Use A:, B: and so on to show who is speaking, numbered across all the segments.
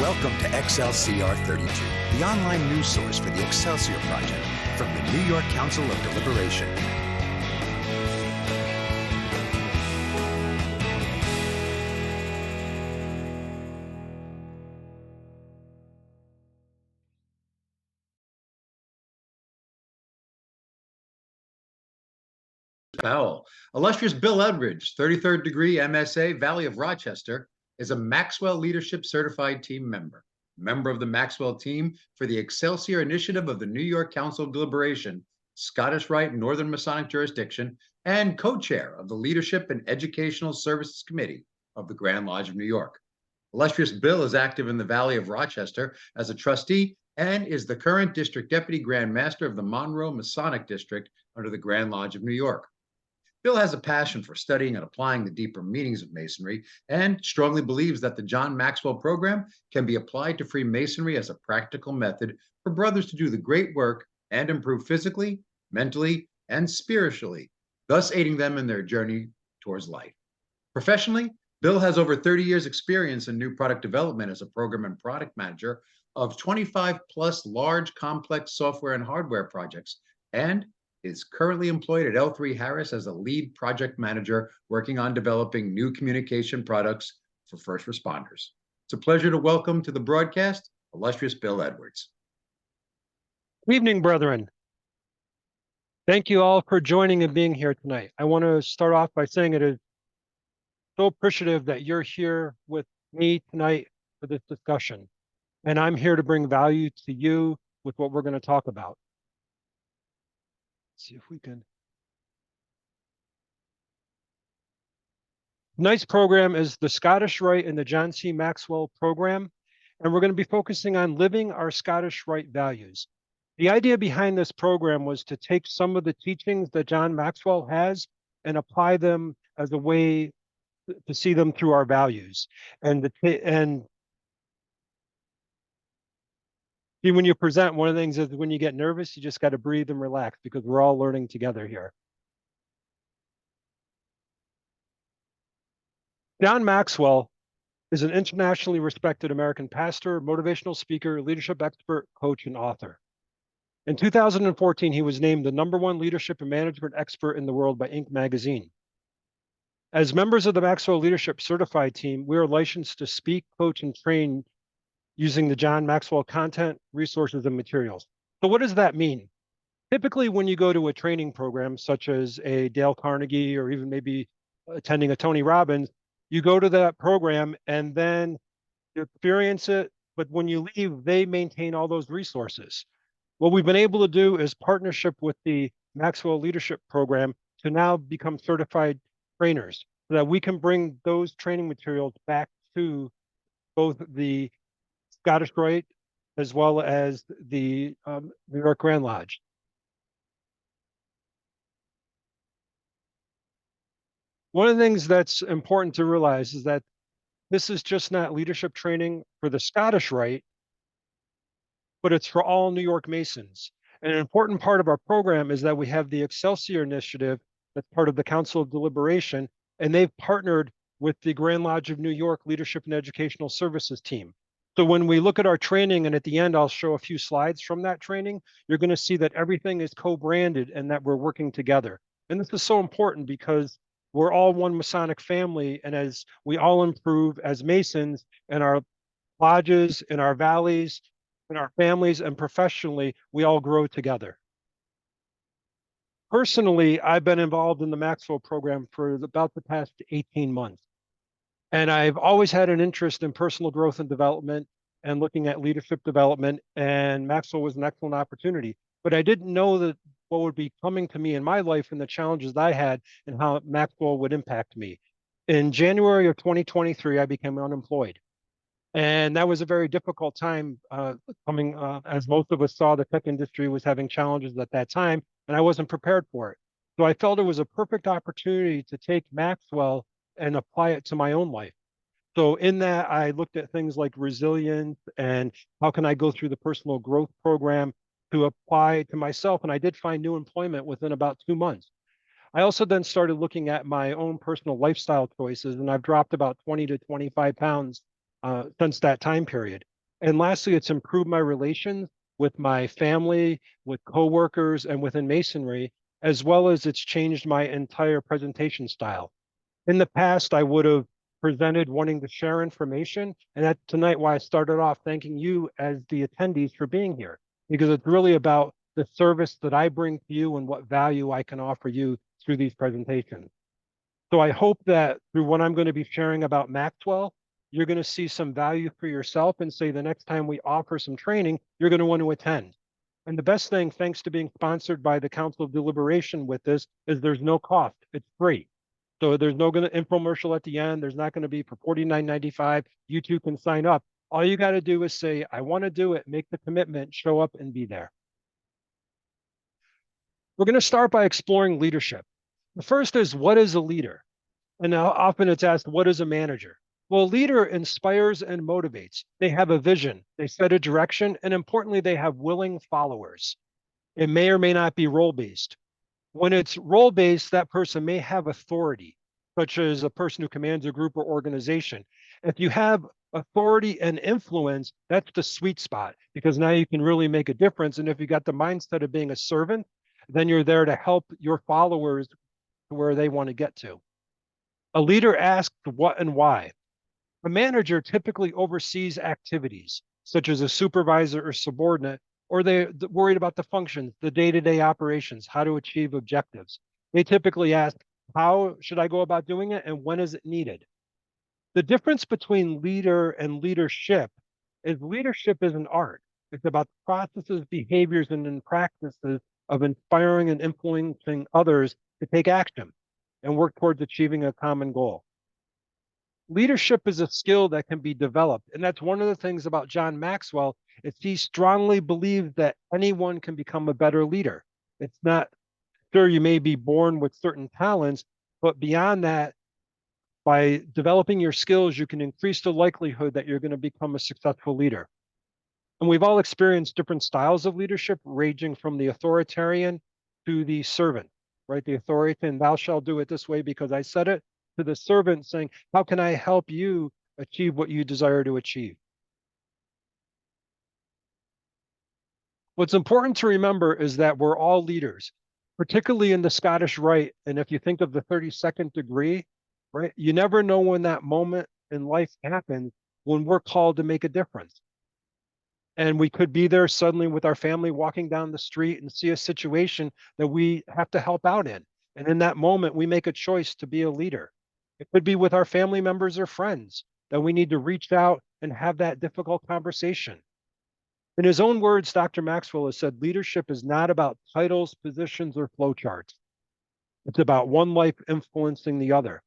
A: Welcome to XLCR 32, the online news source for the Excelsior Project from the New York Council of Deliberation.
B: Powell. Illustrious Bill Edwards, 33rd degree MSA, Valley of Rochester, is a Maxwell Leadership Certified Team member of the Maxwell team for the Excelsior Initiative of the New York Council of Deliberation, Scottish Rite, Northern Masonic Jurisdiction, and co-chair of the Leadership and Educational Services Committee of the Grand Lodge of New York. Illustrious Bill is active in the Valley of Rochester as a trustee and is the current District Deputy Grand Master of the Monroe Masonic District under the Grand Lodge of New York. Bill has a passion for studying and applying the deeper meanings of Masonry and strongly believes that the John Maxwell program can be applied to Freemasonry as a practical method for brothers to do the great work and improve physically, mentally, and spiritually, thus aiding them in their journey towards light. Professionally, Bill has over 30 years experience in new product development as a program and product manager of 25 plus large complex software and hardware projects, and is currently employed at L3 Harris as a lead project manager working on developing new communication products for first responders. It's a pleasure to welcome to the broadcast, illustrious Bill Edwards.
C: Good evening, brethren. Thank you all for joining and being here tonight. I want to start off by saying it is so appreciative that you're here with me tonight for this discussion. And I'm here to bring value to you with what we're going to talk about. Let's see if we can. Tonight's program is the Scottish Rite and the John C. Maxwell program, and we're going to be focusing on living our Scottish Rite values. The idea behind this program was to take some of the teachings that John Maxwell has and apply them as a way to see them through our values. And see, when you present, one of the things is when you get nervous, you just got to breathe and relax because we're all learning together here. John Maxwell is an internationally respected American pastor, motivational speaker, leadership expert, coach, and author. In 2014, he was named the #1 leadership and management expert in the world by Inc. magazine. As members of the Maxwell Leadership Certified Team, we are licensed to speak, coach, and train using the John Maxwell content, resources, and materials. So what does that mean? Typically, when you go to a training program, such as a Dale Carnegie or even maybe attending a Tony Robbins, you go to that program and then you experience it, but when you leave, they maintain all those resources. What we've been able to do is partnership with the Maxwell Leadership Program to now become certified trainers so that we can bring those training materials back to both the Scottish Rite as well as the New York Grand Lodge. One of the things that's important to realize is that this is just not leadership training for the Scottish Rite, but it's for all New York Masons. And an important part of our program is that we have the Excelsior Initiative that's part of the Council of Deliberation, and they've partnered with the Grand Lodge of New York Leadership and Educational Services team. So when we look at our training, and at the end, I'll show a few slides from that training, you're going to see that everything is co-branded and that we're working together. And this is so important because we're all one Masonic family. And as we all improve as Masons in our lodges, in our valleys, in our families, and professionally, we all grow together. Personally, I've been involved in the Maxwell program for about the past 18 months. And I've always had an interest in personal growth and development and looking at leadership development, and Maxwell was an excellent opportunity. But I didn't know that what would be coming to me in my life and the challenges that I had and how Maxwell would impact me. In January of 2023, I became unemployed. And that was a very difficult time as most of us saw the tech industry was having challenges at that time, and I wasn't prepared for it. So I felt it was a perfect opportunity to take Maxwell and apply it to my own life. So in that, I looked at things like resilience and how can I go through the personal growth program to apply to myself. And I did find new employment within about 2 months. I also then started looking at my own personal lifestyle choices, and I've dropped about 20 to 25 pounds since that time period. And lastly, it's improved my relations with my family, with coworkers, and within Masonry, as well as it's changed my entire presentation style. In the past, I would have presented wanting to share information, and that's tonight why I started off thanking you as the attendees for being here, because it's really about the service that I bring to you and what value I can offer you through these presentations. So I hope that through what I'm going to be sharing about Maxwell, you're going to see some value for yourself and say the next time we offer some training, you're going to want to attend. And the best thing, thanks to being sponsored by the Council of Deliberation with this, is there's no cost. It's free. So there's no going to infomercial at the end. There's not going to be for $49.95. You too can sign up. All you got to do is say, I want to do it, make the commitment, show up and be there. We're going to start by exploring leadership. The first is, what is a leader? And now often it's asked, what is a manager? Well, a leader inspires and motivates. They have a vision, they set a direction, and importantly, they have willing followers. It may or may not be role-based. When it's role-based, that person may have authority, such as a person who commands a group or organization. If you have authority and influence, that's the sweet spot, because now you can really make a difference. And if you got the mindset of being a servant, then you're there to help your followers to where they want to get to. A leader asks what and why. A manager typically oversees activities, such as a supervisor or subordinate, or they're worried about the functions, the day-to-day operations, how to achieve objectives. They typically ask, how should I go about doing it and when is it needed? The difference between leader and leadership is leadership is an art. It's about processes, behaviors, and then practices of inspiring and influencing others to take action and work towards achieving a common goal. Leadership is a skill that can be developed. And that's one of the things about John Maxwell is he strongly believes that anyone can become a better leader. It's not, sure, you may be born with certain talents, but beyond that, by developing your skills, you can increase the likelihood that you're going to become a successful leader. And we've all experienced different styles of leadership, ranging from the authoritarian to the servant, right? The authoritarian, thou shalt do it this way because I said it, to the servant saying, how can I help you achieve what you desire to achieve? What's important to remember is that we're all leaders, particularly in the Scottish Rite. And if you think of the 32nd degree, right, you never know when that moment in life happens when we're called to make a difference. And we could be there suddenly with our family walking down the street and see a situation that we have to help out in. And in that moment, we make a choice to be a leader. It could be with our family members or friends that we need to reach out and have that difficult conversation. In his own words, Dr. Maxwell has said, leadership is not about titles, positions, or flowcharts. It's about one life influencing the other.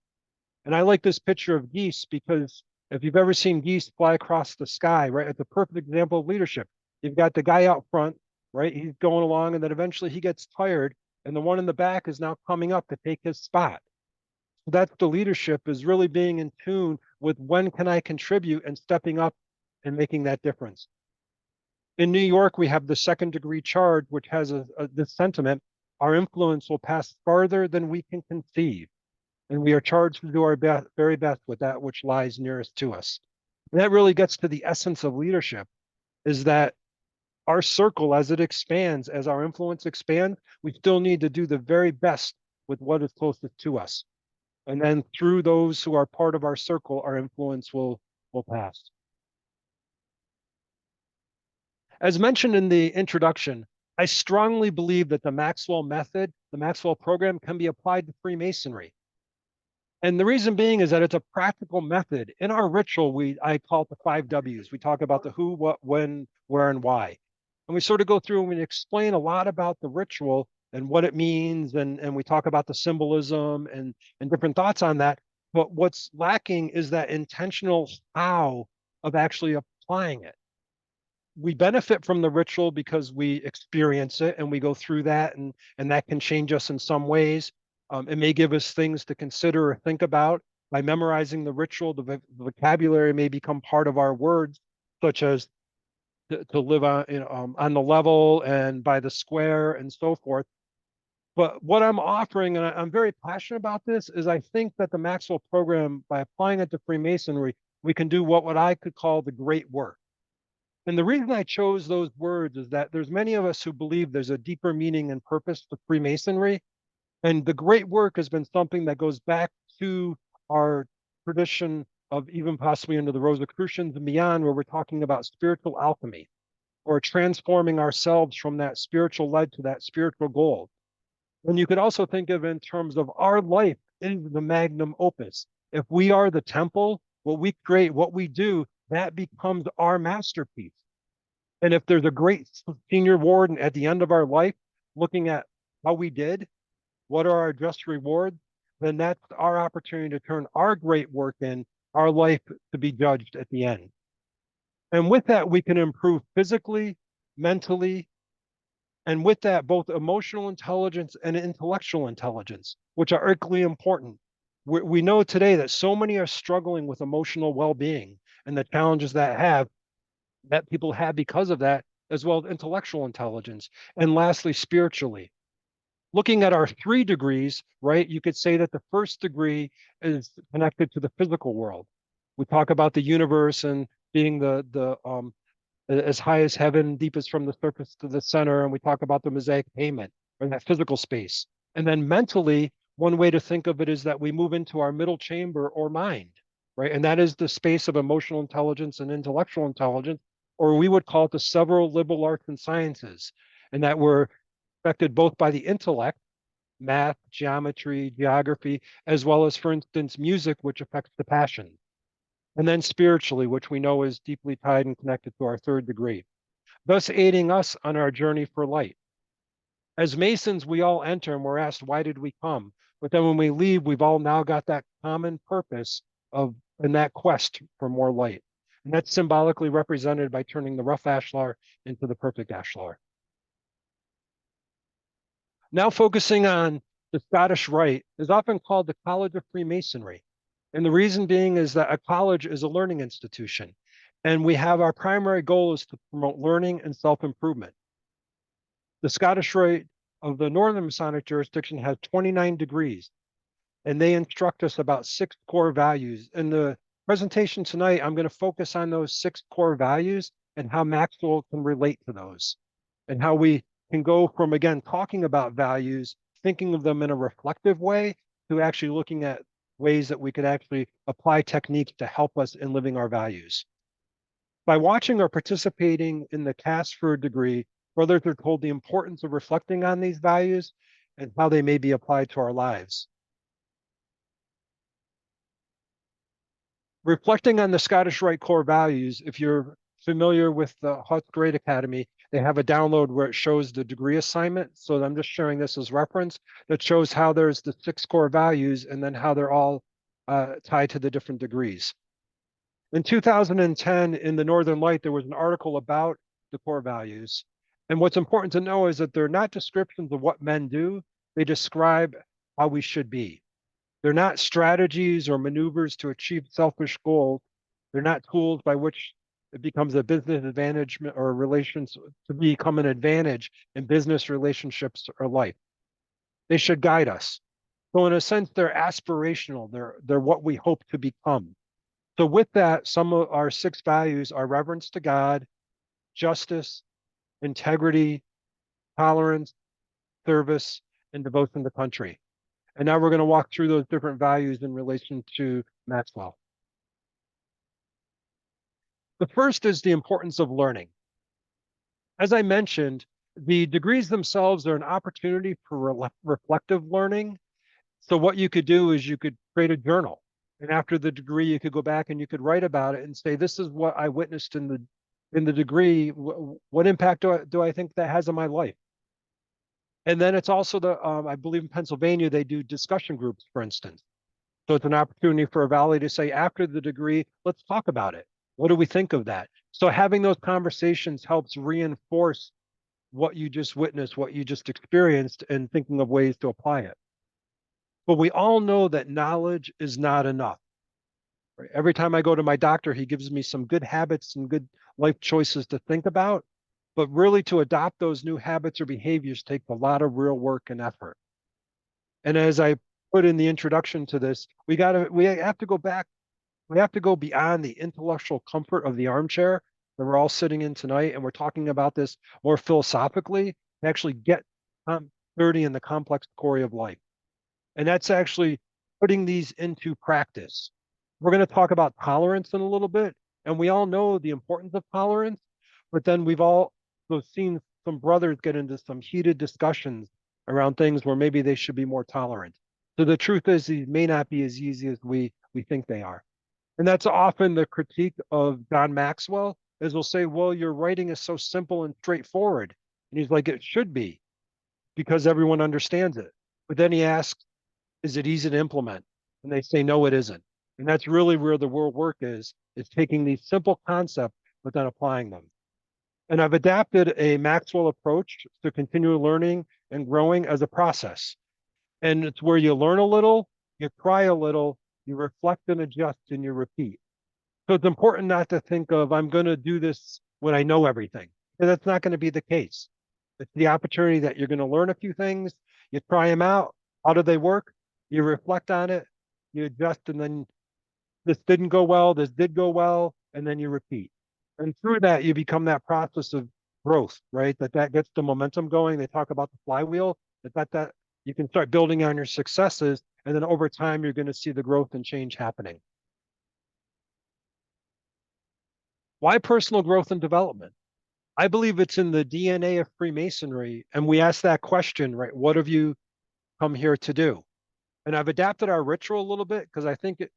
C: And I like this picture of geese because if you've ever seen geese fly across the sky, right, it's a perfect example of leadership. You've got the guy out front, right, he's going along, and then eventually he gets tired, and the one in the back is now coming up to take his spot. So that's the leadership, is really being in tune with when can I contribute and stepping up and making that difference. In New York, we have the second degree charge, which has this sentiment, our influence will pass farther than we can conceive. And we are charged to do our very best with that which lies nearest to us. And that really gets to the essence of leadership, is that our circle, as it expands, as our influence expands, we still need to do the very best with what is closest to us. And then through those who are part of our circle, our influence will pass. As mentioned in the introduction, I strongly believe that the Maxwell method, the Maxwell program, can be applied to Freemasonry. And the reason being is that it's a practical method. In our ritual, I call it the 5 W's. We talk about the who, what, when, where, and why. And we sort of go through and we explain a lot about the ritual and what it means. And we talk about the symbolism and different thoughts on that. But what's lacking is that intentional how of actually applying it. We benefit from the ritual because we experience it and we go through that, and that can change us in some ways. It may give us things to consider or think about. By memorizing the ritual, the vocabulary may become part of our words, such as to live on the level and by the square and so forth. But what I'm offering, and I'm very passionate about this, is I think that the Maxwell program, by applying it to Freemasonry, we can do what I could call the great work. And the reason I chose those words is that there's many of us who believe there's a deeper meaning and purpose to Freemasonry. And the great work has been something that goes back to our tradition of even possibly into the Rosicrucians and beyond, where we're talking about spiritual alchemy or transforming ourselves from that spiritual lead to that spiritual gold. And you could also think of it in terms of our life is the magnum opus. If we are the temple, what we create, what we do, that becomes our masterpiece. And if there's a great senior warden at the end of our life looking at how we did, what are our just rewards, then that's our opportunity to turn our great work in, our life to be judged at the end. And with that, we can improve physically, mentally, and with that, both emotional intelligence and intellectual intelligence, which are equally important. We know today that so many are struggling with emotional well-being and the challenges that people have because of that, as well as intellectual intelligence. And lastly, spiritually. Looking at our 3 degrees, right, you could say that the first degree is connected to the physical world. We talk about the universe and being as high as heaven, deepest from the surface to the center, and we talk about the Mosaic payment or that physical space. And then mentally, one way to think of it is that we move into our middle chamber or mind, right? And that is the space of emotional intelligence and intellectual intelligence, or we would call it the several liberal arts and sciences, and that we're affected both by the intellect, math, geometry, geography, as well as, for instance, music, which affects the passion. And then spiritually, which we know is deeply tied and connected to our 3rd degree, thus aiding us on our journey for light. As Masons, we all enter and we're asked, why did we come? But then when we leave, we've all now got that common purpose in that quest for more light. And that's symbolically represented by turning the rough ashlar into the perfect ashlar. Now focusing on the Scottish Rite is often called the College of Freemasonry. And the reason being is that a college is a learning institution. And we have our primary goal is to promote learning and self-improvement. The Scottish Rite of the Northern Masonic Jurisdiction has 29 degrees, and they instruct us about 6 core values. In the presentation tonight, I'm going to focus on those 6 core values and how Maxwell can relate to those, and how we can go from, again, talking about values, thinking of them in a reflective way, to actually looking at ways that we could actually apply techniques to help us in living our values. By watching or participating in the cast for a degree, brothers are told the importance of reflecting on these values and how they may be applied to our lives. Reflecting on the Scottish Rite core values, if you're familiar with the Hutt's Great Academy, they have a download where it shows the degree assignment. So I'm just sharing this as reference that shows how there's the 6 core values and then how they're all tied to the different degrees. In 2010, in the Northern Light, there was an article about the core values. And what's important to know is that they're not descriptions of what men do. They describe how we should be. They're not strategies or maneuvers to achieve selfish goals. They're not tools by which it becomes a business advantage or relations to become an advantage in business relationships or life. They should guide us. So in a sense, they're aspirational. They're what we hope to become. So with that, some of our 6 values are reverence to God, justice, integrity, tolerance, service, and devotion to country. And now we're going to walk through those different values in relation to Maxwell. The first is the importance of learning. As I mentioned, the degrees themselves are an opportunity for reflective learning. So what you could do is you could create a journal. And after the degree, you could go back and you could write about it and say, this is what I witnessed in the degree. What impact do I think that has on my life? And then it's also I believe in Pennsylvania, they do discussion groups, for instance. So it's an opportunity for a valley to say, after the degree, let's talk about it. What do we think of that? So having those conversations helps reinforce what you just witnessed, what you just experienced, and thinking of ways to apply it. But we all know that knowledge is not enough. Right? Every time I go to my doctor, he gives me some good habits and good life choices to think about. But really to adopt those new habits or behaviors takes a lot of real work and effort. And as I put in the introduction to this, we have to go back. We have to go beyond the intellectual comfort of the armchair that we're all sitting in tonight, and we're talking about this more philosophically, to actually get clarity in the complex quarry of life. And that's actually putting these into practice. We're going to talk about tolerance in a little bit, and we all know the importance of tolerance, but then we've all seen some brothers get into some heated discussions around things where maybe they should be more tolerant. So the truth is, these may not be as easy as we think they are. And that's often the critique of John Maxwell, is we'll say, well, your writing is so simple and straightforward. And he's like, it should be, because everyone understands it. But then he asks, is it easy to implement? And they say, no, it isn't. And that's really where the real work is taking these simple concepts, but then applying them. And I've adapted a Maxwell approach to continual learning and growing as a process. And it's where you learn a little, you cry a little, you reflect and adjust, and you repeat. So it's important not to think of, I'm going to do this when I know everything, because that's not going to be the case. It's the opportunity that you're going to learn a few things, you try them out. How do they work? You reflect on it, you adjust, and then this didn't go well, this did go well, and then you repeat. And through that, you become that process of growth, right? That gets the momentum going. They talk about the flywheel, that you can start building on your successes, and then over time, you're going to see the growth and change happening. Why personal growth and development? I believe it's in the DNA of Freemasonry. And we ask that question, right? What have you come here to do? And I've adapted our ritual a little bit because I think it,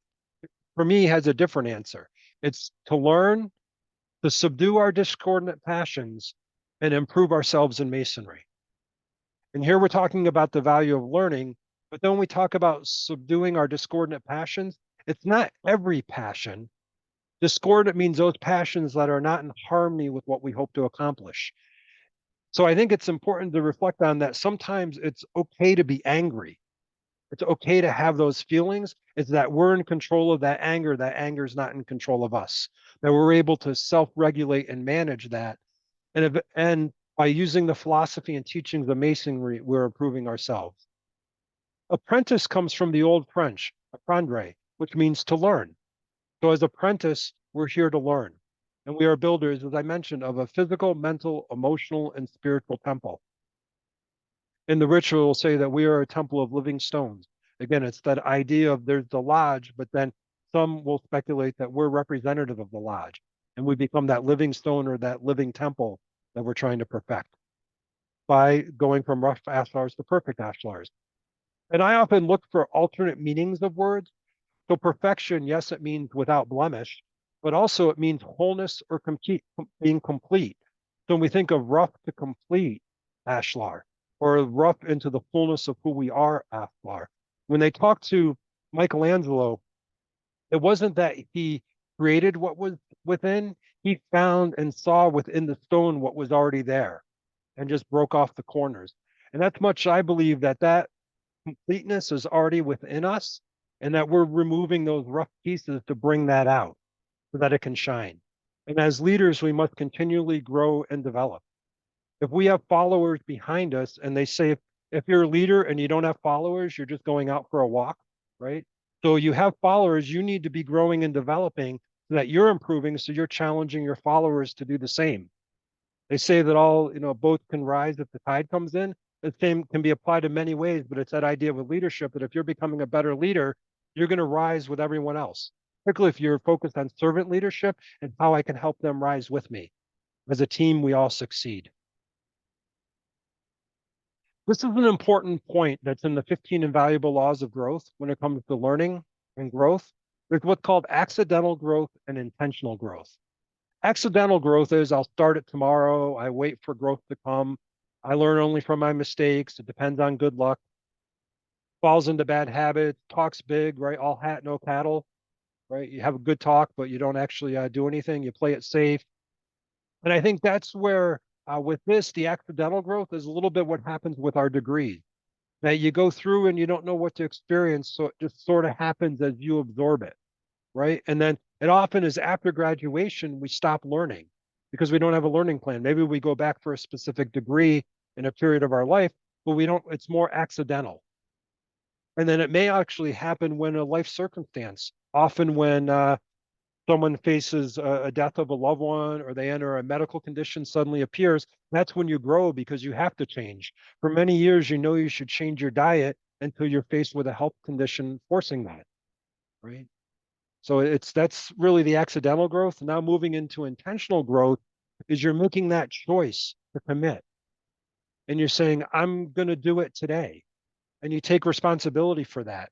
C: for me, has a different answer. It's to learn, to subdue our discordant passions, and improve ourselves in Masonry. And here we're talking about the value of learning, but then when we talk about subduing our discordant passions, it's not every passion. Discordant means those passions that are not in harmony with what we hope to accomplish. So I think it's important to reflect on that. Sometimes it's okay to be angry. It's okay to have those feelings. It's that we're in control of that anger. That anger is not in control of us. That we're able to self-regulate and manage that. And by using the philosophy and teachings of Masonry, we're improving ourselves. Apprentice comes from the old French, apprendre, which means to learn. So as apprentice, we're here to learn. And we are builders, as I mentioned, of a physical, mental, emotional, and spiritual temple. In the ritual, will say that we are a temple of living stones. Again, it's that idea of there's the lodge, but then some will speculate that we're representative of the lodge. And we become that living stone or that living temple that we're trying to perfect by going from rough ashlars to perfect ashlars. And I often look for alternate meanings of words. So perfection, yes, it means without blemish, but also it means wholeness or being complete. So when we think of rough to complete ashlar, or rough into the fullness of who we are ashlar. When they talk to Michelangelo, it wasn't that he created what was within, he found and saw within the stone what was already there and just broke off the corners. And that's much, I believe, that completeness is already within us, and that we're removing those rough pieces to bring that out so that it can shine. And as leaders, we must continually grow and develop. If we have followers behind us and they say, if you're a leader and you don't have followers, you're just going out for a walk, right? So you have followers, you need to be growing and developing so that you're improving, so you're challenging your followers to do the same. They say that all, boats can rise if the tide comes in. The same can be applied in many ways, but it's that idea with leadership that if you're becoming a better leader, you're going to rise with everyone else, particularly if you're focused on servant leadership and how I can help them rise with me. As a team, we all succeed. This is an important point that's in the 15 invaluable laws of growth when it comes to learning and growth. There's what's called accidental growth and intentional growth. Accidental growth is I'll start it tomorrow. I wait for growth to come. I learn only from my mistakes. It depends on good luck. Falls into bad habits, talks big, right? All hat, no cattle, right? You have a good talk, but you don't actually do anything. You play it safe. And I think that's where with this, the accidental growth is a little bit what happens with our degrees. That you go through and you don't know what to experience, so it just sort of happens as you absorb it, right? And then it often is after graduation, we stop learning because we don't have a learning plan. Maybe we go back for a specific degree in a period of our life, but we don't, it's more accidental. And then it may actually happen when a life circumstance, often when someone faces a death of a loved one, or they enter a medical condition suddenly appears, that's when you grow, because you have to change. For many years, you know you should change your diet until you're faced with a health condition forcing that, right? So that's really the accidental growth. Now moving into intentional growth is you're making that choice to commit. And you're saying, I'm going to do it today. And you take responsibility for that.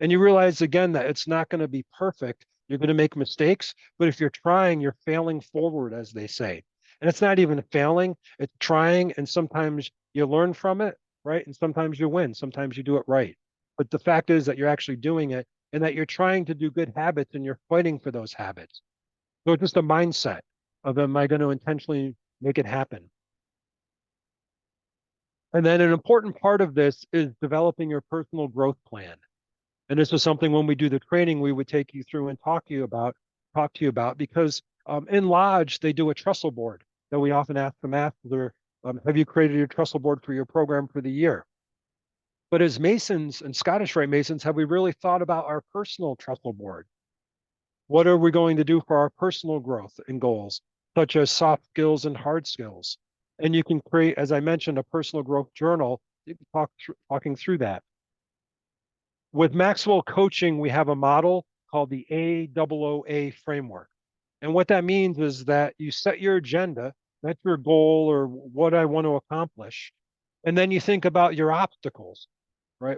C: And you realize again that it's not going to be perfect. You're going to make mistakes, but if you're trying, you're failing forward, as they say. And it's not even failing, it's trying. And sometimes you learn from it, right? And sometimes you win, sometimes you do it right. But the fact is that you're actually doing it, and that you're trying to do good habits, and you're fighting for those habits. So it's just a mindset of, am I going to intentionally make it happen? And then an important part of this is developing your personal growth plan. And this is something when we do the training, we would take you through and talk to you about, because in Lodge, they do a trestle board that we often ask them after, have you created your trestle board for your program for the year? But as Masons and Scottish Rite Masons, have we really thought about our personal trestle board? What are we going to do for our personal growth and goals, such as soft skills and hard skills? And you can create, as I mentioned, a personal growth journal, talking through that. With Maxwell coaching, we have a model called the AOOA framework. And what that means is that you set your agenda, that's your goal or what I want to accomplish. And then you think about your obstacles, right?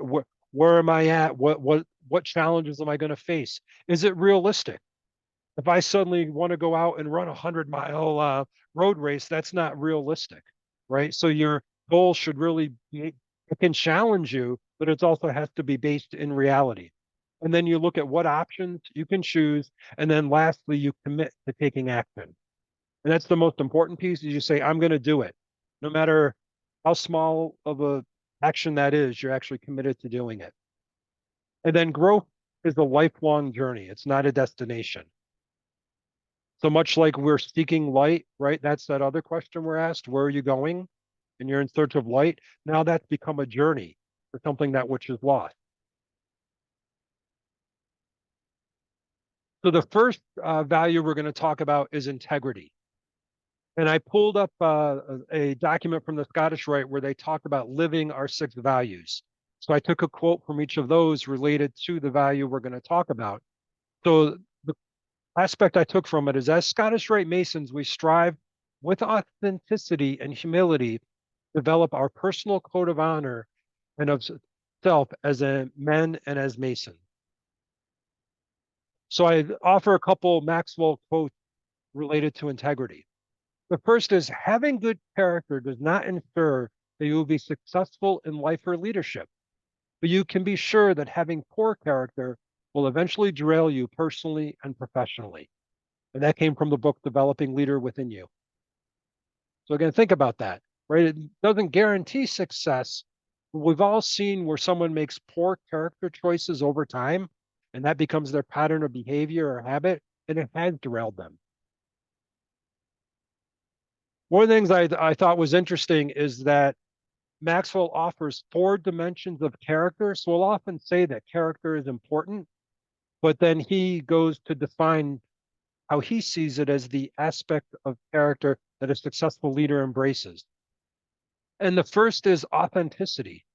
C: Where am I at? What challenges am I going to face? Is it realistic? If I suddenly want to go out and run a 100-mile road race, that's not realistic, right? So your goal should really be, it can challenge you, but it also has to be based in reality. And then you look at what options you can choose. And then lastly, you commit to taking action. And that's the most important piece, is you say, I'm going to do it. No matter how small of a action that is, you're actually committed to doing it. And then growth is a lifelong journey. It's not a destination. So much like we're seeking light, right? That's that other question we're asked, where are you going? And you're in search of light. Now that's become a journey for something that which is lost. So the first value we're going to talk about is integrity. And I pulled up a document from the Scottish Rite where they talk about living our 6 values. So I took a quote from each of those related to the value we're going to talk about. So the aspect I took from it is, as Scottish Rite Masons, we strive with authenticity and humility, develop our personal code of honor and of self as a men and as Masons. So I offer a couple Maxwell quotes related to integrity. The first is, having good character does not ensure that you will be successful in life or leadership, but you can be sure that having poor character will eventually derail you personally and professionally. And that came from the book, Developing Leader Within You. So again, think about that, right? It doesn't guarantee success. We've all seen where someone makes poor character choices over time, and that becomes their pattern of behavior or habit, and it has derailed them. One of the things I thought was interesting is that Maxwell offers 4 dimensions of character. So we'll often say that character is important, but then he goes to define how he sees it as the aspect of character that a successful leader embraces. And the first is authenticity.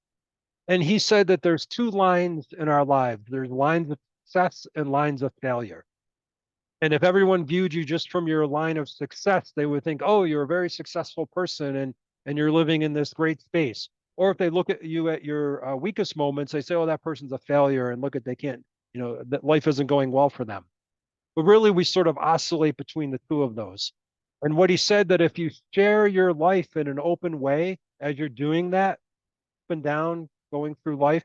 C: And he said that there's 2 lines in our lives. There's lines of success and lines of failure. And if everyone viewed you just from your line of success, they would think, oh, you're a very successful person and you're living in this great space. Or if they look at you at your weakest moments, they say, oh, that person's a failure, and look at, they can't, that life isn't going well for them. But really, we sort of oscillate between the 2 of those. And what he said, that if you share your life in an open way, as you're doing that, up and down, going through life,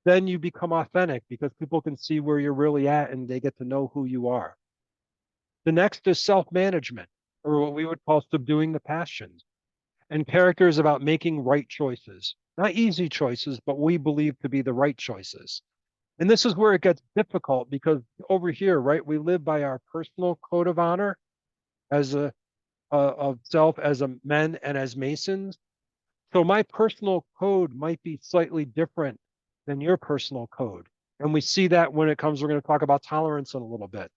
C: then you become authentic, because people can see where you're really at and they get to know who you are. The next is self-management, or what we would call subduing the passions. And character is about making right choices, not easy choices, but we believe to be the right choices. And this is where it gets difficult, because over here, right, we live by our personal code of honor as of self, as a men and as Masons. So my personal code might be slightly different than your personal code. And we see that when it comes, we're going to talk about tolerance in a little bit.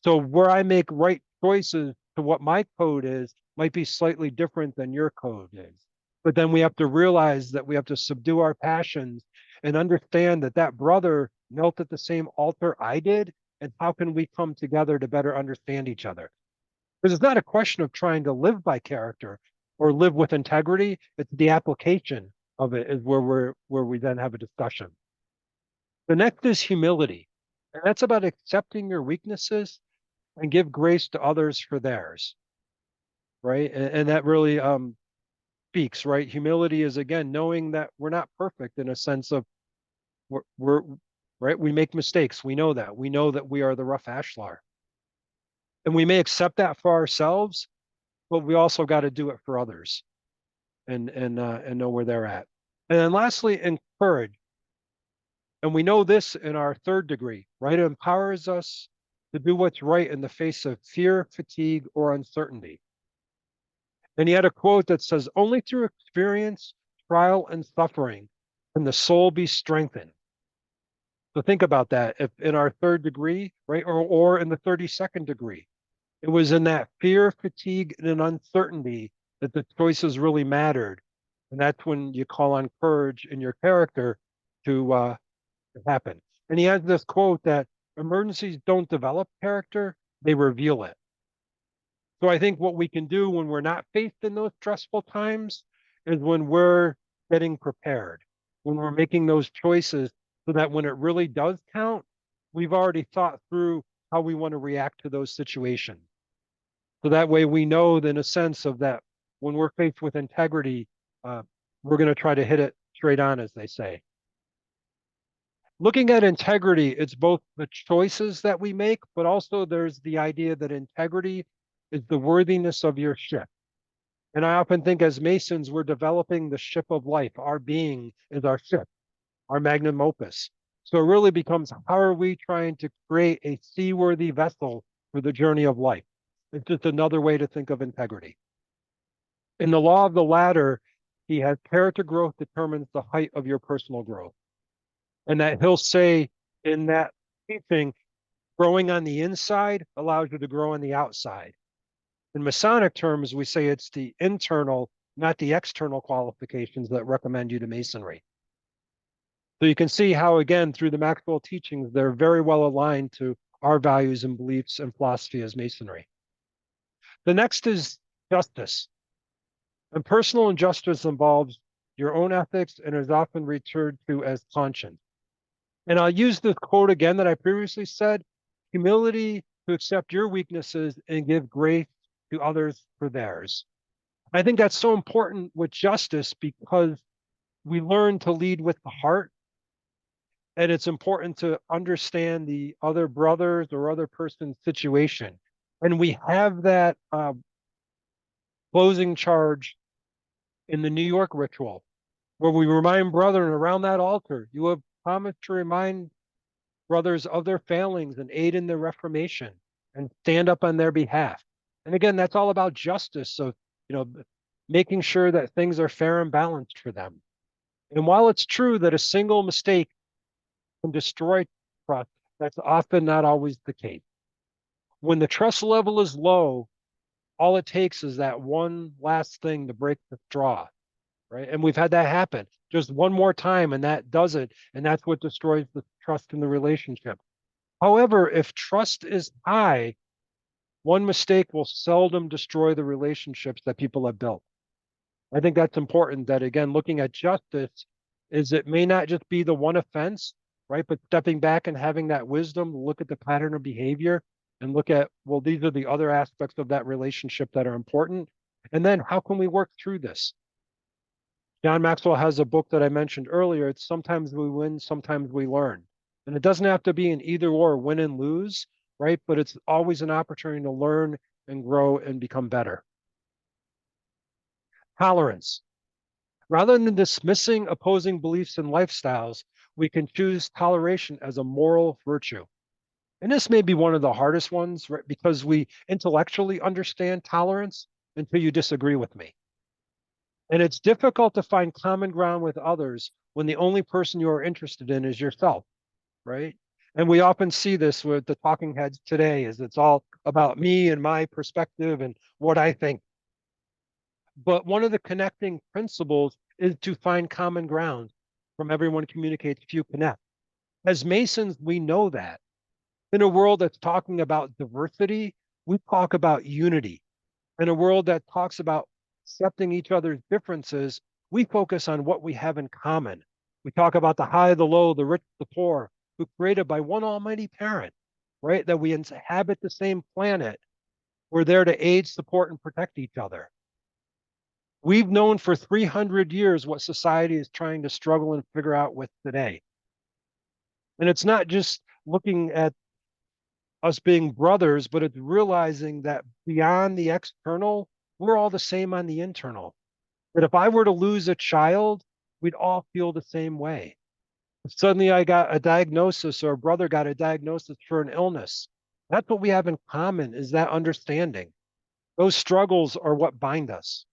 C: So where I make right choices to what my code is might be slightly different than your code is. But then we have to realize that we have to subdue our passions and understand that that brother knelt at the same altar I did. And how can we come together to better understand each other? Because it's not a question of trying to live by character or live with integrity. It's the application of it is where we then have a discussion. The next is humility. And that's about accepting your weaknesses and give grace to others for theirs, right? And that really speaks, right? Humility is again knowing that we're not perfect in a sense of we're right. We make mistakes. We know that. We know that we are the rough ashlar, and we may accept that for ourselves, but we also got to do it for others, and know where they're at. And then lastly, encourage. And we know this in our third degree, right? It empowers us to do what's right in the face of fear, fatigue, or uncertainty. And he had a quote that says, only through experience, trial, and suffering can the soul be strengthened. So think about that. If in our third degree, right, or in the 32nd degree, it was in that fear, fatigue, and uncertainty that the choices really mattered. And that's when you call on courage in your character to happen. And he has this quote that emergencies don't develop character, they reveal it. So I think what we can do when we're not faced in those stressful times is when we're getting prepared, when we're making those choices so that when it really does count, we've already thought through how we want to react to those situations. So that way we know in a sense of that when we're faced with integrity, we're going to try to hit it straight on, as they say. Looking at integrity, it's both the choices that we make, but also there's the idea that integrity is the worthiness of your ship. And I often think as Masons, we're developing the ship of life. Our being is our ship, our magnum opus. So it really becomes how are we trying to create a seaworthy vessel for the journey of life? It's just another way to think of integrity. In the law of the ladder, he has character growth determines the height of your personal growth. And that he'll say in that teaching, growing on the inside allows you to grow on the outside. In Masonic terms, we say it's the internal, not the external qualifications that recommend you to Masonry. So you can see how, again, through the Maxwell teachings, they're very well aligned to our values and beliefs and philosophy as Masonry. The next is justice. And personal injustice involves your own ethics and is often referred to as conscience. And I'll use the quote again that I previously said, humility to accept your weaknesses and give grace to others for theirs. I think that's so important with justice because we learn to lead with the heart. And it's important to understand the other brother's or other person's situation. And we have that closing charge in the New York ritual, where we remind brethren around that altar, you have promised to remind brothers of their failings and aid in their reformation and stand up on their behalf. And again, that's all about justice. So, making sure that things are fair and balanced for them. And while it's true that a single mistake can destroy trust, that's often not always the case. When the trust level is low, all it takes is that one last thing to break the straw, right? And we've had that happen just one more time, and that does it. And that's what destroys the trust in the relationship. However, if trust is high, one mistake will seldom destroy the relationships that people have built. I think that's important that, again, looking at justice is it may not just be the one offense, right? But stepping back and having that wisdom, look at the pattern of behavior and look at, well, these are the other aspects of that relationship that are important. And then how can we work through this? John Maxwell has a book that I mentioned earlier. It's sometimes we win, sometimes we learn. And it doesn't have to be an either or, win and lose, right? But it's always an opportunity to learn and grow and become better. Tolerance. Rather than dismissing opposing beliefs and lifestyles, we can choose toleration as a moral virtue. And this may be one of the hardest ones, right? Because we intellectually understand tolerance until you disagree with me. And it's difficult to find common ground with others when the only person you are interested in is yourself, right? And we often see this with the talking heads today, is it's all about me and my perspective and what I think. But one of the connecting principles is to find common ground. From everyone communicates, few connect. As Masons, we know that. In a world that's talking about diversity, we talk about unity. In a world that talks about accepting each other's differences, we focus on what we have in common. We talk about the high, the low, the rich, the poor, who created by one almighty parent, right? That we inhabit the same planet. We're there to aid, support, and protect each other. We've known for 300 years what society is trying to struggle and figure out with today. And it's not just looking at us being brothers, but it's realizing that beyond the external, we're all the same on the internal. That if I were to lose a child, we'd all feel the same way. If suddenly I got a diagnosis or a brother got a diagnosis for an illness, that's what we have in common, is that understanding. Those struggles are what bind us.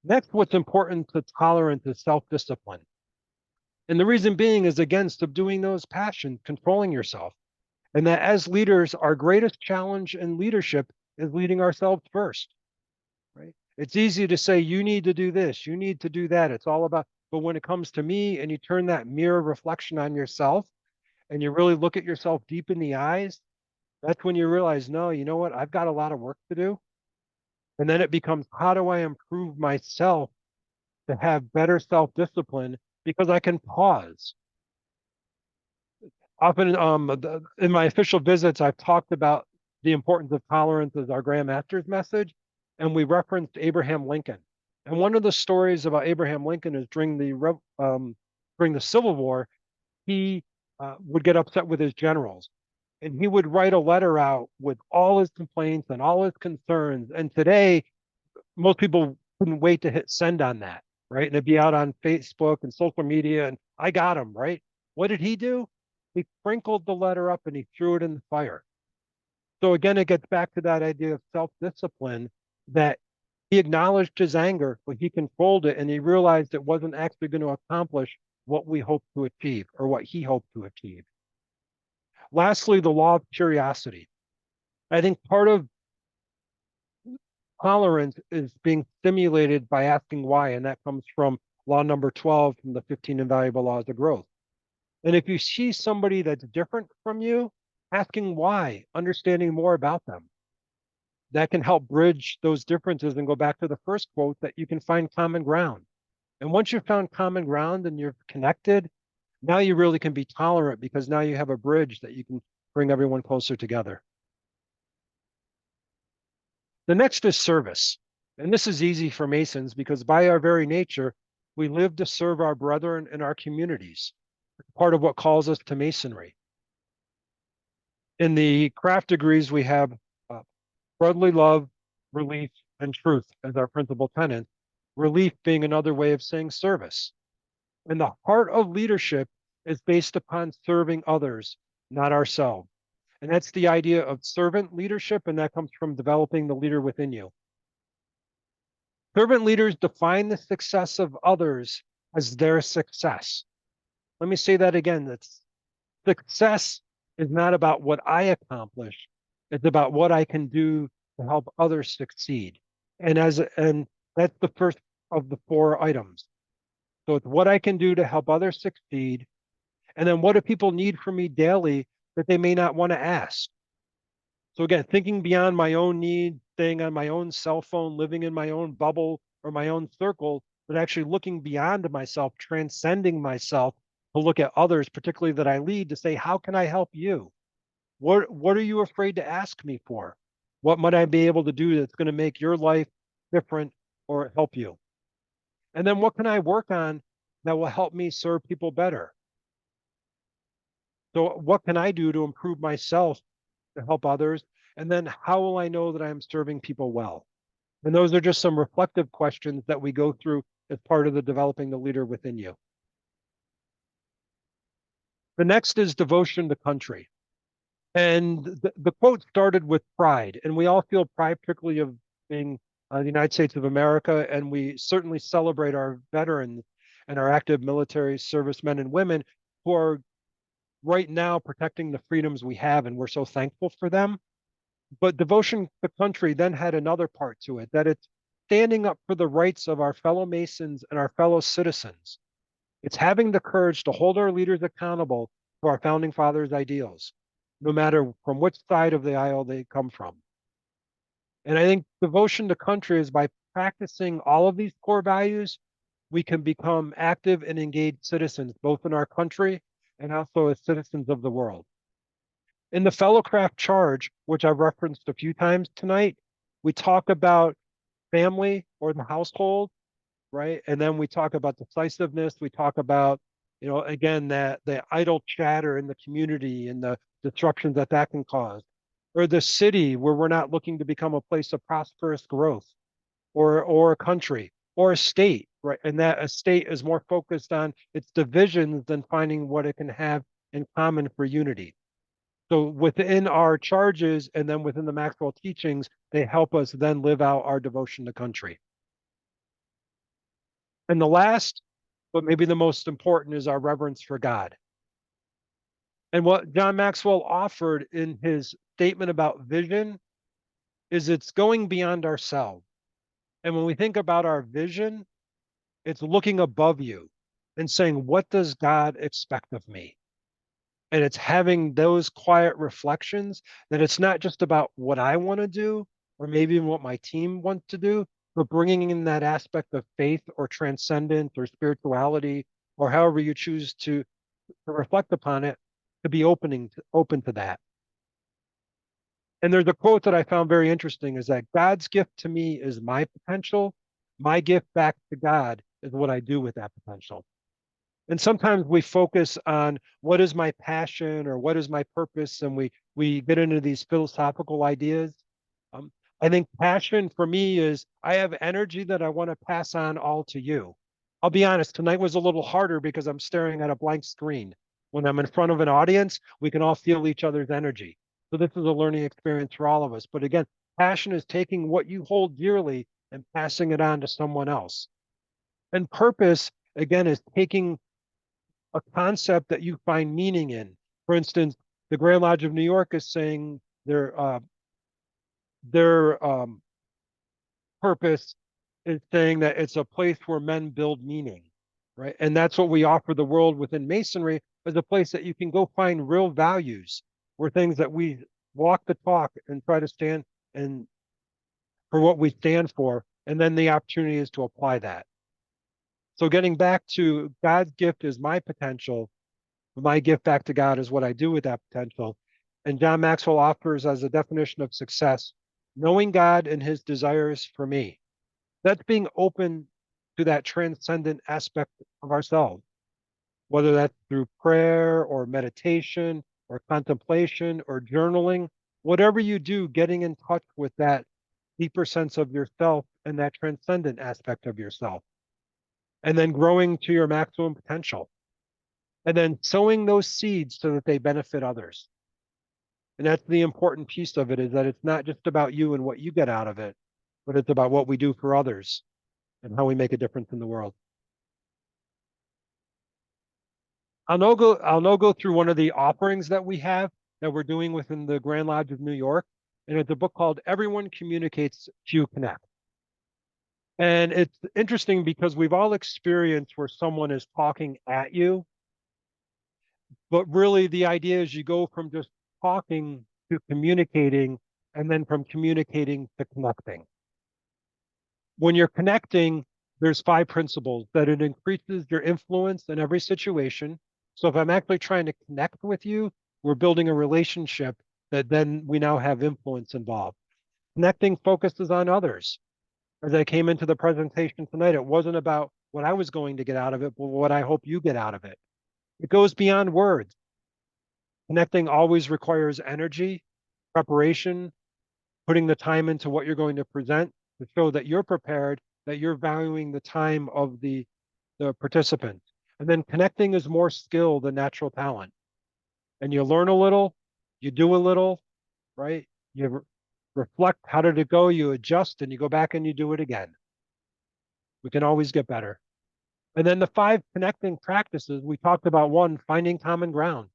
C: Next, what's important to tolerance is self-discipline. And the reason being is, again, subduing those passions, controlling yourself. And that as leaders, our greatest challenge in leadership is leading ourselves first, right? It's easy to say, you need to do this, you need to do that. It's all about, but when it comes to me and you turn that mirror reflection on yourself and you really look at yourself deep in the eyes, that's when you realize, no, you know what? I've got a lot of work to do. And then it becomes, how do I improve myself to have better self-discipline, because I can pause. Often in my official visits, I've talked about the importance of tolerance as our Grand Master's message, and we referenced Abraham Lincoln. And one of the stories about Abraham Lincoln is during the Civil War, he would get upset with his generals, and he would write a letter out with all his complaints and all his concerns. And today, most people couldn't wait to hit send on that, right? And it'd be out on Facebook and social media, and I got him, right? What did he do? He sprinkled the letter up and he threw it in the fire. So again, it gets back to that idea of self-discipline, that he acknowledged his anger, but he controlled it, and he realized it wasn't actually going to accomplish what we hoped to achieve, or what he hoped to achieve. Lastly, the law of curiosity. I think part of tolerance is being stimulated by asking why, and that comes from law number 12 from the 15 invaluable laws of growth. And if you see somebody that's different from you, asking why, understanding more about them, that can help bridge those differences and go back to the first quote, that you can find common ground. And once you've found common ground and you're connected, now you really can be tolerant, because now you have a bridge that you can bring everyone closer together. The next is service. And this is easy for Masons, because by our very nature, we live to serve our brethren and our communities. It's part of what calls us to Masonry. In the craft degrees, we have brotherly love, relief, and truth as our principal tenets. Relief being another way of saying service. And the heart of leadership is based upon serving others, not ourselves. And that's the idea of servant leadership, and that comes from developing the leader within you. Servant leaders define the success of others as their success. Let me say that again. That's success is not about what I accomplish. It's about what I can do to help others succeed. And that's the first of the 4 items. So it's what I can do to help others succeed. And then what do people need from me daily that they may not want to ask? So again, thinking beyond my own need, staying on my own cell phone, living in my own bubble or my own circle, but actually looking beyond myself, transcending myself to look at others, particularly that I lead, to say, how can I help you? What are you afraid to ask me for? What might I be able to do that's going to make your life different or help you? And then what can I work on that will help me serve people better? So what can I do to improve myself to help others? And then how will I know that I'm serving people well? And those are just some reflective questions that we go through as part of the developing the leader within you. The next is devotion to country. And the quote started with pride, and we all feel pride, particularly of being the United States of America, and we certainly celebrate our veterans and our active military servicemen and women who are right now protecting the freedoms we have, and we're so thankful for them. But devotion to country then had another part to it, that it's standing up for the rights of our fellow Masons and our fellow citizens. It's having the courage to hold our leaders accountable to our founding fathers' ideals, no matter from which side of the aisle they come from. And I think devotion to country is by practicing all of these core values, we can become active and engaged citizens, both in our country and also as citizens of the world. In the Fellowcraft Charge, which I've referenced a few times tonight, we talk about family or the household, right? And then we talk about decisiveness. We talk about, again, that the idle chatter in the community and the disruptions that that can cause, or the city where we're not looking to become a place of prosperous growth, or a country, or a state, right? And that a state is more focused on its divisions than finding what it can have in common for unity. So within our charges and then within the Maxwell teachings, they help us then live out our devotion to country. And the last, but maybe the most important, is our reverence for God. And what John Maxwell offered in his statement about vision is it's going beyond ourselves. And when we think about our vision, it's looking above you and saying, what does God expect of me? And it's having those quiet reflections that it's not just about what I want to do or maybe even what my team wants to do, but bringing in that aspect of faith or transcendence or spirituality or however you choose to reflect upon it, to be open to that. And there's a quote that I found very interesting, is that God's gift to me is my potential. My gift back to God is what I do with that potential. And sometimes we focus on what is my passion or what is my purpose, and we get into these philosophical ideas. I think passion for me is I have energy that I want to pass on all to you. I'll be honest, tonight was a little harder because I'm staring at a blank screen. When I'm in front of an audience, we can all feel each other's energy. So this is a learning experience for all of us. But again, passion is taking what you hold dearly and passing it on to someone else. And purpose, again, is taking a concept that you find meaning in. For instance, the Grand Lodge of New York is saying their purpose is saying that it's a place where men build meaning, right? And that's what we offer the world within Masonry, as a place that you can go find real values, where things that we walk the talk and try to stand and for what we stand for, and then the opportunity is to apply that. So getting back to God's gift is my potential, my gift back to God is what I do with that potential. And John Maxwell offers as a definition of success, knowing God and his desires for me. That's being open to that transcendent aspect of ourselves, whether that's through prayer or meditation or contemplation or journaling, whatever you do, getting in touch with that deeper sense of yourself and that transcendent aspect of yourself. And then growing to your maximum potential. And then sowing those seeds so that they benefit others. And that's the important piece of it, is that it's not just about you and what you get out of it, but it's about what we do for others and how we make a difference in the world. I'll now go through one of the offerings that we have that we're doing within the Grand Lodge of New York. And it's a book called Everyone Communicates, Few Connect. And it's interesting because we've all experienced where someone is talking at you, but really the idea is you go from just talking to communicating, and then from communicating to connecting. When you're connecting, there's 5 principles that it increases your influence in every situation. So if I'm actually trying to connect with you, we're building a relationship that then we now have influence involved. Connecting focuses on others. As I came into the presentation tonight, it wasn't about what I was going to get out of it, but what I hope you get out of it. It goes beyond words. Connecting always requires energy, preparation, putting the time into what you're going to present to show that you're prepared, that you're valuing the time of the participant. And then connecting is more skill than natural talent. And you learn a little, you do a little, right? You reflect, how did it go? You adjust and you go back and you do it again. We can always get better. And then the 5 connecting practices, we talked about 1, finding common ground.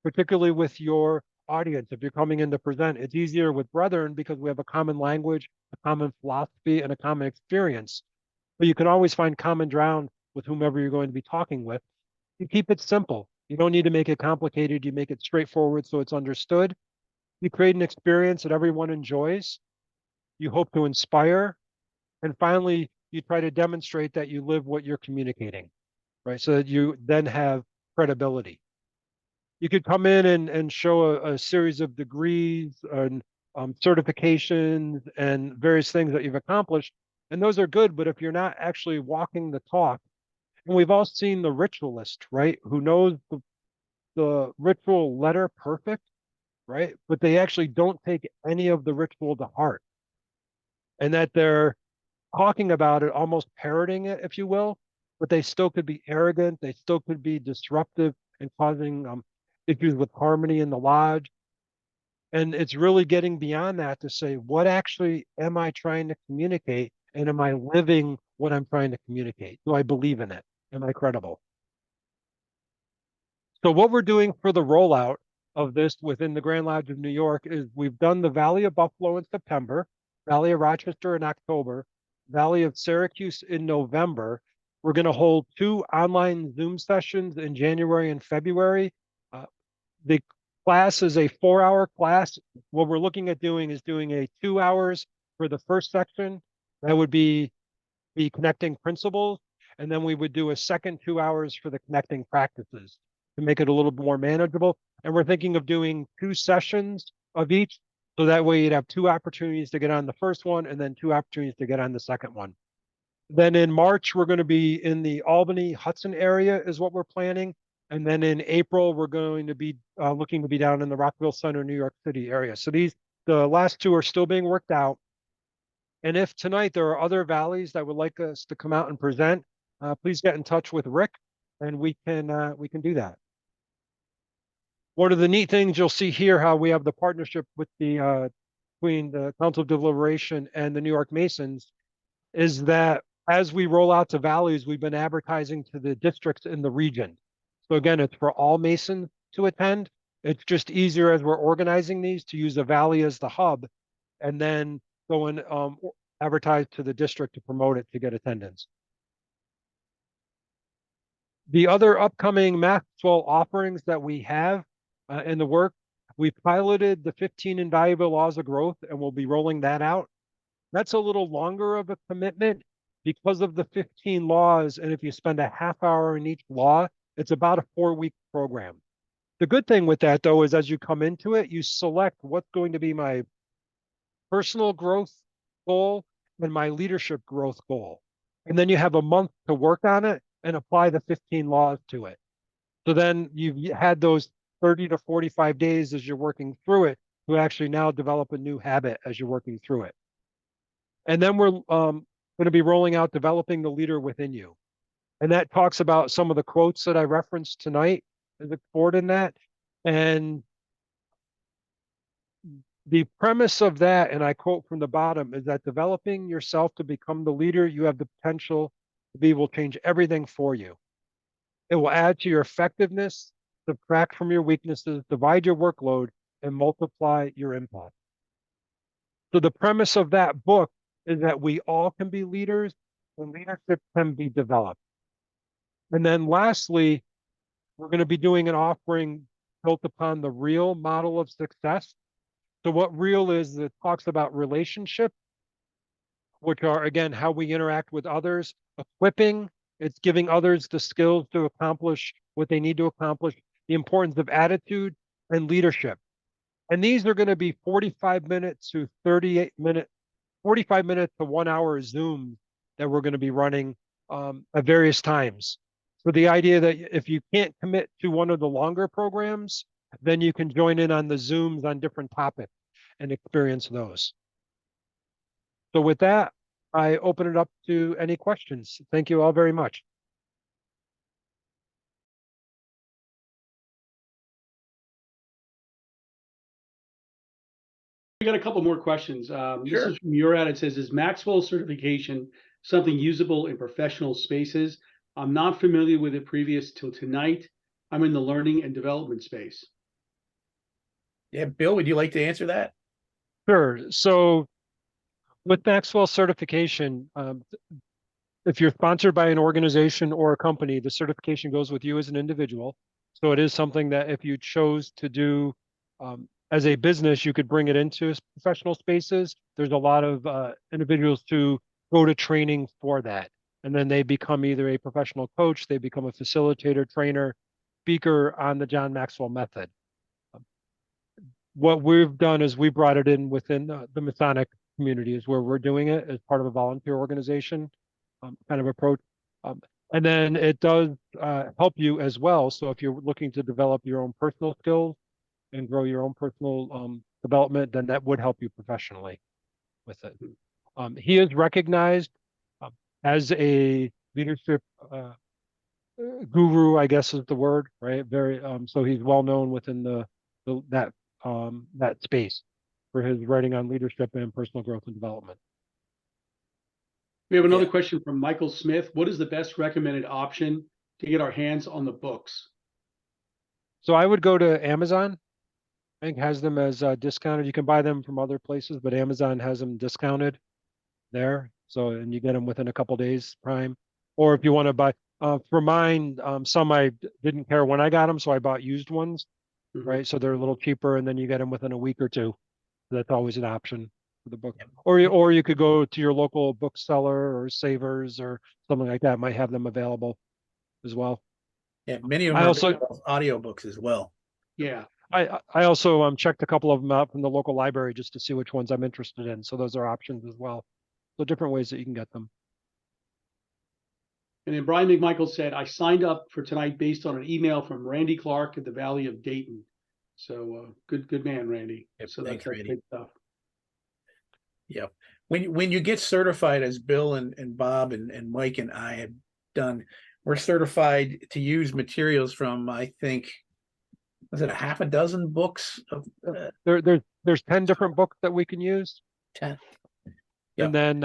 C: particularly with your audience. If you're coming in to present, it's easier with brethren because we have a common language, a common philosophy, and a common experience. But you can always find common ground with whomever you're going to be talking with. You keep it simple. You don't need to make it complicated. You make it straightforward so it's understood. You create an experience that everyone enjoys. You hope to inspire. And finally, you try to demonstrate that you live what you're communicating, right? So that you then have credibility. You could come in and show a series of degrees and certifications and various things that you've accomplished. And those are good, but if you're not actually walking the talk, and we've all seen the ritualist, right? Who knows the ritual letter perfect, right? But they actually don't take any of the ritual to heart. And that they're talking about it, almost parroting it, if you will, but they still could be arrogant. They still could be disruptive and causing issues with harmony in the lodge. And it's really getting beyond that to say, what actually am I trying to communicate? And am I living what I'm trying to communicate? Do I believe in it? Am I credible? So what we're doing for the rollout of this within the Grand Lodge of New York is we've done the Valley of Buffalo in September, Valley of Rochester in October, Valley of Syracuse in November. We're going to hold 2 online Zoom sessions in January and February. The class is a 4-hour class. What we're looking at doing is doing a 2 hours for the first section. That would be connecting principles. And then we would do a second 2 hours for the connecting practices to make it a little more manageable. And we're thinking of doing 2 sessions of each. So that way you'd have 2 opportunities to get on the first one and then 2 opportunities to get on the second one. Then in March, we're going to be in the Albany, Hudson area is what we're planning. And then in April, we're going to be looking to be down in the Rockville Center, New York City area. So the last 2 are still being worked out. And if tonight there are other valleys that would like us to come out and present, please get in touch with Rick and we can do that. One of the neat things you'll see here, how we have the partnership with the between the Council of Deliberation and the New York Masons, is that as we roll out to valleys, we've been advertising to the districts in the region. So again, it's for all Masons to attend. It's just easier as we're organizing these to use the valley as the hub and then go and advertise to the district to promote it to get attendance. The other upcoming Maxwell offerings that we have in the work, we piloted the 15 invaluable laws of growth and we'll be rolling that out. That's a little longer of a commitment because of the 15 laws. And if you spend a half hour in each law, it's about a 4-week program. The good thing with that, though, is as you come into it, you select what's going to be my personal growth goal and my leadership growth goal. And then you have a month to work on it and apply the 15 laws to it. So then you've had those 30 to 45 days as you're working through it to actually now develop a new habit as you're working through it. And then we're going to be rolling out developing the leader within you. And that talks about some of the quotes that I referenced tonight. There's a quote in that. And the premise of that, and I quote from the bottom, is that developing yourself to become the leader you have the potential to be will change everything for you. It will add to your effectiveness, subtract from your weaknesses, divide your workload, and multiply your impact. So the premise of that book is that we all can be leaders and leadership can be developed. And then lastly, we're going to be doing an offering built upon the real model of success. So what real is, it talks about relationship, which are, again, how we interact with others, equipping, it's giving others the skills to accomplish what they need to accomplish, the importance of attitude and leadership. And these are going to be 45 minutes to 38 minutes, 45 minutes to 1 hour Zoom that we're going to be running at various times. So the idea that if you can't commit to one of the longer programs, then you can join in on the Zooms on different topics and experience those. So with that, I open it up to any questions. Thank you all very much.
D: We got a couple more questions. This
B: Sure.
D: is from Murad. It says, is Maxwell certification something usable in professional spaces? I'm not familiar with it previous till tonight. I'm in the learning and development space.
E: Yeah, Bill, would you like to answer that?
C: Sure. So with Maxwell certification, if you're sponsored by an organization or a company, the certification goes with you as an individual. So it is something that if you chose to do as a business, you could bring it into professional spaces. There's a lot of individuals who go to training for that. And then they become either a professional coach, they become a facilitator, trainer, speaker on the John Maxwell Method. What we've done is we brought it in within the Masonic community is where we're doing it as part of a volunteer organization kind of approach. And then it does help you as well. So if you're looking to develop your own personal skills and grow your own personal development, then that would help you professionally with it. He is recognized as a leadership guru, I guess is the word, right? Very so he's well known within that space for his writing on leadership and personal growth and development.
D: We have another question from Michael Smith. What is the best recommended option to get our hands on the books?
C: So I would go to Amazon. I think has them as discounted. You can buy them from other places, but Amazon has them discounted there. So, and you get them within a couple days Prime. Or if you want to buy, for mine, some I didn't care when I got them, so I bought used ones, right? So they're a little cheaper, and then you get them within a week or two. So that's always an option for the book. Or you could go to your local bookseller or Savers or something like that. Might have them available as well.
E: Yeah, many of them are audiobooks as well.
D: Yeah.
C: I also checked a couple of them out from the local library just to see which ones I'm interested in. So those are options as well. So different ways that you can get them.
D: And then Brian McMichael said, I signed up for tonight based on an email from Randy Clark at the Valley of Dayton. So good man, Randy.
E: Yep,
D: so
E: thanks,
D: that's
E: Randy.
D: good stuff.
E: Yep. When you get certified, as Bill and Bob and Mike and I have done, we're certified to use materials from, I think, was it a half a dozen books of
C: there's 10 different books that we can use.
E: 10.
C: And then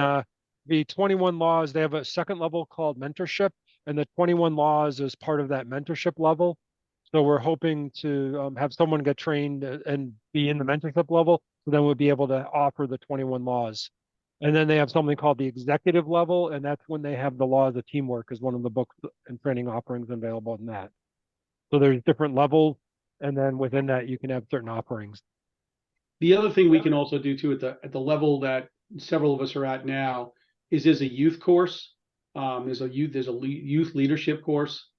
C: the 21 laws, they have a second level called mentorship, and the 21 laws is part of that mentorship level. So we're hoping to have someone get trained and be in the mentorship level, so then we'll be able to offer the 21 laws. And then they have something called the executive level, and that's when they have the laws of teamwork as one of the books and training offerings available in that. So there's different levels, and then within that you can have certain offerings.
D: The other thing we can also do too at the level that several of us are at now is there's a youth course. There's a youth leadership course.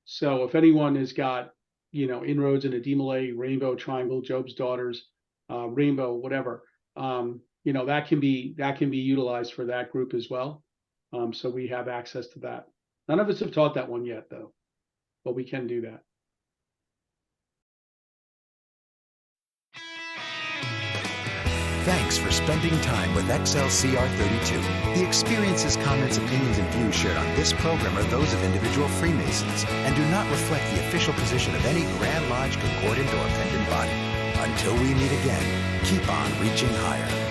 D: So if anyone has got inroads into DMLA, Rainbow, Triangle, Job's Daughters, Rainbow, whatever, that can be utilized for that group as well. So we have access to that. None of us have taught that one yet though, but we can do that.
A: Thanks for spending time with XLCR32. The experiences, comments, opinions, and views shared on this program are those of individual Freemasons and do not reflect the official position of any Grand Lodge, Concordant, or Pendant body. Until we meet again, keep on reaching higher.